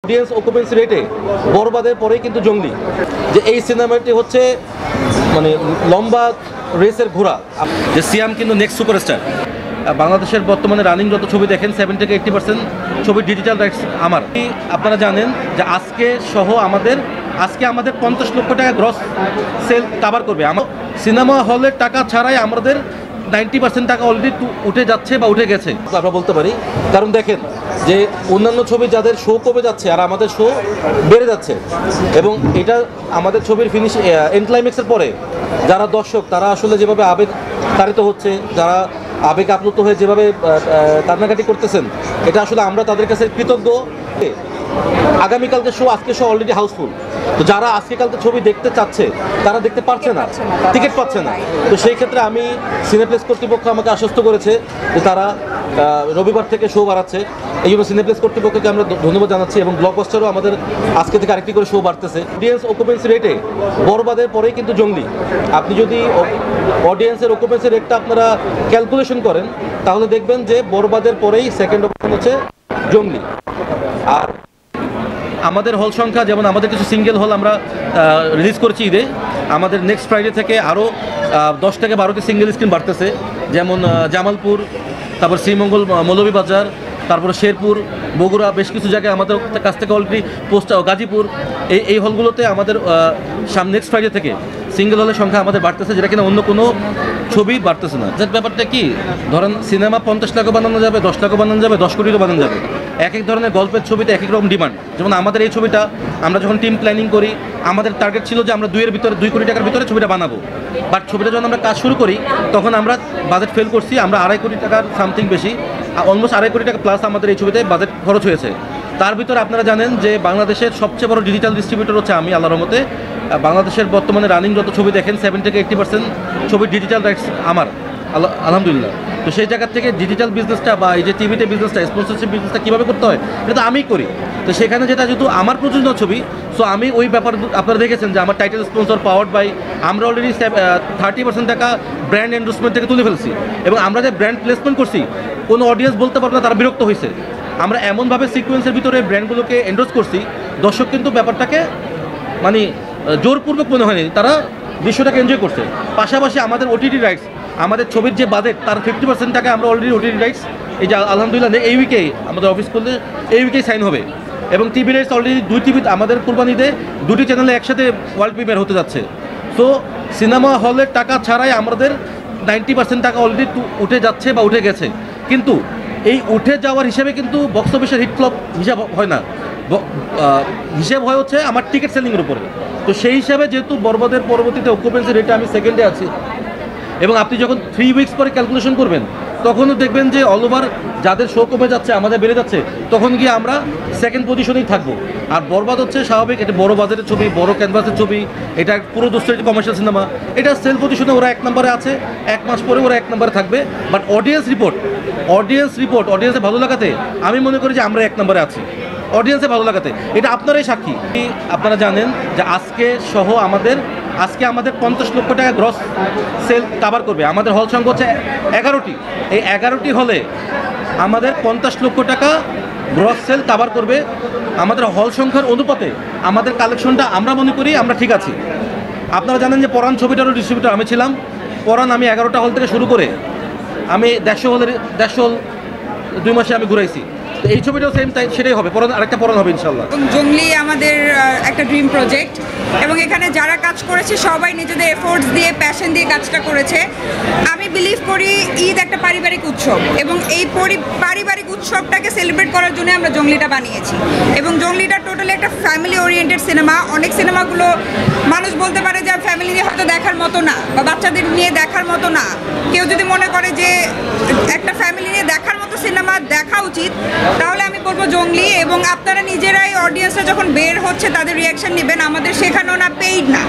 Audience occupancy রেটে বরবাদের পরেই কিন্তু জঙ্গলি, যে এই সিনেমাটি হচ্ছে মানে লম্বা রেসের ঘোড়া, যে সিয়াম কিন্তু নেক্সট সুপারস্টার। বাংলাদেশের বর্তমানে রানিং যত ছবি দেখেন 70 থেকে 80% ছবির ডিজিটাল রাইটস আমার। আপনারা জানেন যে আজকে আমাদের 50 লক্ষ টাকা গ্রস সেল কভার করবে। আমার সিনেমা হলের টাকা ছাড়াই আমাদের 90% টাকা অলরেডি উঠে যাচ্ছে বা উঠে গেছে আমরা বলতে পারি। কারণ দেখেন যে অন্যান্য ছবি যাদের শো কমে যাচ্ছে আর আমাদের শো বেড়ে যাচ্ছে, এবং এটা আমাদের ছবির ফিনিশ এন্ড ক্লাইম্যাক্সের পরে যারা দর্শক তারা আসলে যেভাবে আবেগ তাড়িত হচ্ছে, যারা আবেগ আপ্লুত হয়ে যেভাবে কান্নাকাটি করতেছেন, এটা আসলে আমরা তাদের কাছে কৃতজ্ঞ। আগামীকালকে শো, আজকে শো অলরেডি হাউসফুল, তো যারা আজকে কালকে ছবি দেখতে চাচ্ছে তারা দেখতে পারছে না, টিকিট পাচ্ছে না। তো সেই ক্ষেত্রে আমি সিনেপ্লেক্স কর্তৃপক্ষ আমাকে আশ্বস্ত করেছে যে তারা রবিবার থেকে শো বাড়াচ্ছে। এই জন্য সিনেপ্লেক্স কর্তৃপক্ষকে আমরা ধন্যবাদ জানাচ্ছি, এবং ব্লকবাস্টারও আমাদের আজকে থেকে আরেকটি করে শো বাড়তেছে। অডিয়েন্স অকুপেন্সি রেটে বরবাদের পরেই কিন্তু জঙ্গলি। আপনি যদি অডিয়েন্সের অকুপেন্সি রেটটা আপনারা ক্যালকুলেশন করেন তাহলে দেখবেন যে বরবাদের পরেই সেকেন্ড অপশন হচ্ছে জঙ্গলি। আর আমাদের হল সংখ্যা, যেমন আমাদের কিছু সিঙ্গেল হল আমরা রিলিজ করছি ঈদে, আমাদের নেক্সট ফ্রাইডে থেকে আরও 10 থেকে 12টি সিঙ্গেল স্ক্রিন বাড়তেছে। যেমন জামালপুর, তারপর শ্রীমঙ্গল, মৌলভীবাজার, তারপর শেরপুর, বগুড়া, বেশ কিছু জায়গায় আমাদের কাছ থেকে অলরেডি গাজীপুর, এই হলগুলোতে আমাদের নেক্সট ফ্রাইডে থেকে সিঙ্গেল হলের সংখ্যা আমাদের বাড়তেছে, যেটা কিনা অন্য কোনো ছবি বাড়তেছে না। যে ব্যাপারটা কি, ধরেন সিনেমা 50 লাখও বানানো যাবে, 10 লাখও বানানো যাবে, 10 কোটিও বানানো যাবে। এক এক ধরনের গল্পের ছবিতে এক এক রকম ডিমান্ড। যেমন আমাদের এই ছবিটা আমরা যখন টিম প্ল্যানিং করি, আমাদের টার্গেট ছিল যে আমরা 2 কোটি টাকার ভিতরে ছবিটা বানাবো। বাট ছবিটা যখন আমরা কাজ শুরু করি তখন আমরা বাজেট ফেল করছি, আমরা 2.5 কোটি টাকার সামথিং বেশি, অলমোস্ট 2.5 কোটি টাকা প্লাস আমাদের এই ছবিতে বাজেট খরচ হয়েছে। তার ভিতরে আপনারা জানেন যে বাংলাদেশের সবচেয়ে বড় ডিজিটাল ডিস্ট্রিবিউটর হচ্ছে আমি, আল্লাহর রহমতে। বাংলাদেশের বর্তমানে রানিং যত ছবি দেখেন 70 থেকে 80% ছবির ডিজিটাল রাইটস আমার, আলহামদুলিল্লাহ। তো সেই জায়গা থেকে ডিজিটাল বিজনেসটা বা এই যে টিভিতে বিজনেসটা, স্পন্সরশিপ বিজনেসটা কীভাবে করতে হয় এটা তো আমিই করি। তো সেখানে যেটা যেহেতু আমার প্রযোজনা ছবি, সো আমি ওই ব্যাপার, আপনারা দেখেছেন যে আমার টাইটেল স্পন্সর পাওয়ার্ড বাই, আমরা অলরেডি 30% টাকা ব্র্যান্ড এন্ডোর্সমেন্ট থেকে তুলে ফেলছি, এবং আমরা যে ব্র্যান্ড প্লেসমেন্ট করছি কোনো অডিয়েন্স বলতে পারবে না তারা বিরক্ত হয়েছে। আমরা এমনভাবে সিকোয়েন্সের ভিতরে ব্র্যান্ডগুলোকে এন্ডোর্স করছি, দর্শক কিন্তু ব্যাপারটাকে মানে জোরপূর্বক মনে হয়নি, তারা দৃশ্যটাকে এনজয় করছে। পাশাপাশি আমাদের ওটিটি রাইটস, আমাদের ছবির যে বাজেট তার 50% টাকা আমরা অলরেডি ওটিটি রাইটস, এই যে আলহামদুলিল্লাহ এই উইকেই আমাদের অফিস করলে এই উইকেই সাইন হবে। এবং টিভি রাইটস অলরেডি 2 টিভি, আমাদের কুরবানিতে 2টি চ্যানেলে একসাথে ওয়ার্ল্ড প্রিমিয়ার হতে যাচ্ছে। সো সিনেমা হলের টাকা ছাড়াই আমাদের 90% টাকা অলরেডি উঠে যাচ্ছে বা উঠে গেছে। কিন্তু এই উঠে যাওয়ার হিসেবে কিন্তু বক্স অফিসের হিট ফ্লপ হিসাব হয় না, হিসেব হয় হচ্ছে আমার টিকিট সেলিংয়ের উপরে। তো সেই হিসাবে যেহেতু বরবাদের পরবর্তীতে অকুপেন্সি রেটে আমি সেকেন্ডে আছি, এবং আপনি যখন 3 উইকস পরে ক্যালকুলেশন করবেন তখনও দেখবেন যে অল ওভার যাদের শো কমে যাচ্ছে আমাদের বেড়ে যাচ্ছে, তখন গিয়ে আমরা সেকেন্ড পজিশনেই থাকবো। আর বরবাদ হচ্ছে স্বাভাবিক, এটা বড় বাজেটের ছবি, বড় ক্যানভাসের ছবি, এটা পুরো দোস্তের কমার্শিয়াল সিনেমা, এটা সেল পজিশনে ওরা 1 নম্বরে আছে, 1 মাস পরে ওরা 1 নম্বরে থাকবে। বাট অডিয়েন্সের ভালো লাগাতে আমি মনে করি যে আমরা 1 নম্বরে আছি, অডিয়েন্সের ভালো লাগাতে। এটা আপনারাই সাক্ষী। আপনারা জানেন যে আজকে আমাদের 50 লক্ষ টাকা গ্রস সেল কভার করবে। আমাদের হল সংখ্যা হচ্ছে 11টি, এই 11টি হলে আমাদের 50 লক্ষ টাকা গ্রস সেল কভার করবে। আমাদের হল সংখ্যার অনুপাতে আমাদের কালেকশনটা আমরা মনে করি আমরা ঠিক আছি। আপনারা জানেন যে পরাণ ছবিটারও ডিস্ট্রিবিউটর আমি ছিলাম। পরাণ আমি 11টা হল থেকে শুরু করে আমি 150 হল 2 মাসে আমি ঘুরাইছি। এই ছবিটাও সেম তাই, সেটাই হবে, আরেকটা পরাণ হবে ইনশাল্লাহ। জঙ্গলি আমাদের একটা ড্রিম প্রজেক্ট, এবং এখানে যারা কাজ করেছে সবাই নিজেদের এফোর্টস দিয়ে, প্যাশন দিয়ে কাজটা করেছে। আমি বিলিভ করি ঈদ একটা পারিবারিক উৎসব, এবং এই পারিবারিক উৎসবটাকে সেলিব্রেট করার জন্য আমরা জঙ্গলিটা বানিয়েছি। এবং জঙ্গলিটা টোটালি একটা ফ্যামিলি ওরিয়েন্টেড সিনেমা। অনেক সিনেমাগুলো মানুষ বলতে পারে যে ফ্যামিলি নিয়ে হয়তো দেখার মতো না, বা বাচ্চাদের নিয়ে দেখার মতো না। কেউ যদি মনে করে যে একটা ফ্যামিলি নিয়ে দেখার মতো সিনেমা দেখা উচিত, তাহলে আমি বলবো জঙ্গলি। এবং আপনারা নিজেরাই অডিয়েন্সরা যখন বের হচ্ছে তাদের রিয়াকশন নেবেন, আমাদের শেখানো না, পেইড না,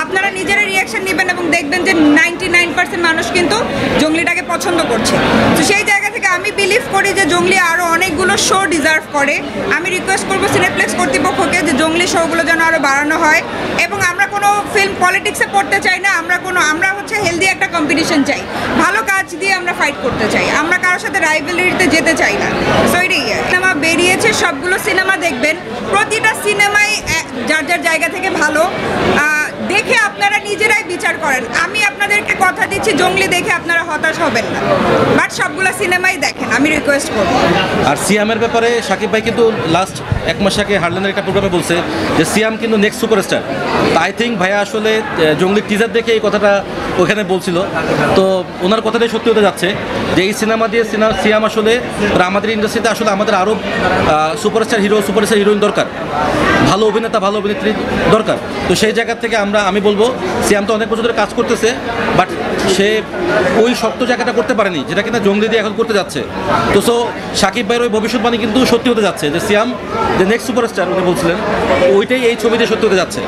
আপনারা নিজেরাই রিয়াকশন নেবেন এবং দেখবেন যে 99% মানুষ কিন্তু জঙ্গলিটাকে পছন্দ করছে। তো সেই জায়গা থেকে আমি বিলিভ করি যে জঙ্গলি আরও অনেকগুলো শো ডিজার্ভ করে। আমি রিকোয়েস্ট করবো সিনেপ্লেক্স কর্তৃপক্ষকে যে জঙ্গলি শোগুলো যেন আরও বাড়ানো হয় এবং আমরা কোনো ফিল্ম পলিটিক্সে পড়তে চাই না, আমরা হচ্ছে হেলদি একটা কম্পিটিশন চাই, ভালো কাজ দিয়ে আমরা ফাইট করতে চাই, আমরা কারোর সাথে রাইভেলিটিতে যেতে চাই না। সো এটাই সিনেমা বেরিয়েছে, সবগুলো সিনেমা দেখবেন, প্রতিটা সিনেমাই যার যার জায়গা থেকে ভালো, দেখে আপনারা নিজেরাই বিচার করেন। আমি আপনাদেরকে কথা দিচ্ছি জঙ্গলি দেখে আপনারা হতাশ হবেন না, বাট সবগুলো সিনেমাই দেখেন, আমি রিকোয়েস্ট করব। আর সিয়ামের ব্যাপারে সাকিব ভাই কিন্তু লাস্ট এক মাস আগে হারল্যান্ডের একটা প্রোগ্রামে বলছে যে সিয়াম কিন্তু নেক্সট সুপারস্টার। তো আই থিঙ্ক ভাইয়া আসলে জঙ্গলি টিজার দেখে এই কথাটা ওখানে বলছিল, তো ওনার কথাটাই সত্যি হতে যাচ্ছে যে এই সিনেমা দিয়ে সিয়াম আসলে আমাদের ইন্ডাস্ট্রিতে আসলে আমাদের আরও সুপারস্টার হিরোইন দরকার, ভালো অভিনেতা ভালো অভিনেত্রী দরকার। তো সেই জায়গা থেকে আমি বলবো সিয়াম তো অনেক বছর ধরে কাজ করতেছে, বাট সে ওই শক্ত জায়গাটা করতে পারেনি যেটা কিনা জঙ্গলি দিয়ে এখন করতে যাচ্ছে। তো সো সাকিব ভাইয়ের ওই ভবিষ্যৎবাণী কিন্তু সত্যি হতে যাচ্ছে যে সিয়াম যে নেক্সট সুপারস্টার উনি বলছিলেন, ওইটাই এই ছবিতে সত্যি হতে যাচ্ছে।